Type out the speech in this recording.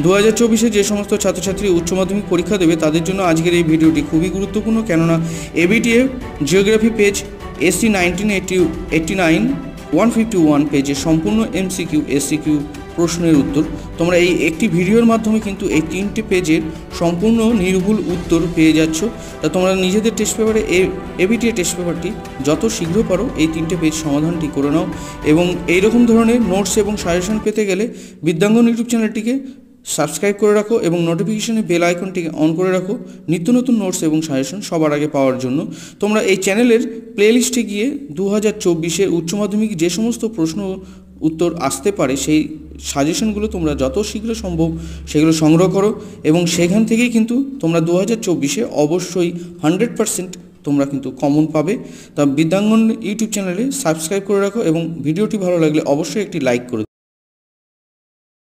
2024-এ যে সমস্ত ছাত্রছাত্রী উচ্চ মাধ্যমিক পরীক্ষা দেবে তাদের জন্য আজকের এই ভিডিওটি খুবই গুরুত্বপূর্ণ, কেননা এবিটিএ জিওগ্রাফি পেজ এসসি 1989 151 পেজে সম্পূর্ণ এমসিকিউ এসসিকিউ প্রশ্নের উত্তর তোমরা এই একটি ভিডিওর মাধ্যমে কিন্তু এই 3টে পেজের সম্পূর্ণ নির্ভুল উত্তর পেয়ে যাচ্ছ। তা তোমরা নিজেদের টেস্ট পেপারে এবিটিএ টেস্ট পেপারটি যত শীঘ্র পারো এই 3টে পেজ সমাধানটি করে নাও, এবং এইরকম ধরনের নোটস এবং সাজেশন পেতে গেলে বিদ্যাঙ্গন ইউটিউব চ্যানেলটিকে সাবস্ক্রাইব করে রাখো এবং নোটিফিকেশনে বেল আইকনটিকে অন করে রাখো নিত্য নতুন নোটস এবং সাজেশন সবার আগে পাওয়ার জন্য। তোমরা এই চ্যানেলের প্লেলিস্টে গিয়ে 2024-এর উচ্চ মাধ্যমিক যে সমস্ত প্রশ্ন উত্তর আসতে পারে সেই সাজেশনগুলো তোমরা যত শীঘ্র সম্ভব সেগুলো সংগ্রহ করো, এবং সেখান থেকেই কিন্তু তোমরা 2024-এ অবশ্যই 100% তোমরা কিন্তু কমন পাবে। তা বিদ্যাঙ্গন ইউটিউব চ্যানেলে সাবস্ক্রাইব করে রাখো এবং ভিডিওটি ভালো লাগলে অবশ্যই একটি লাইক করে দিও।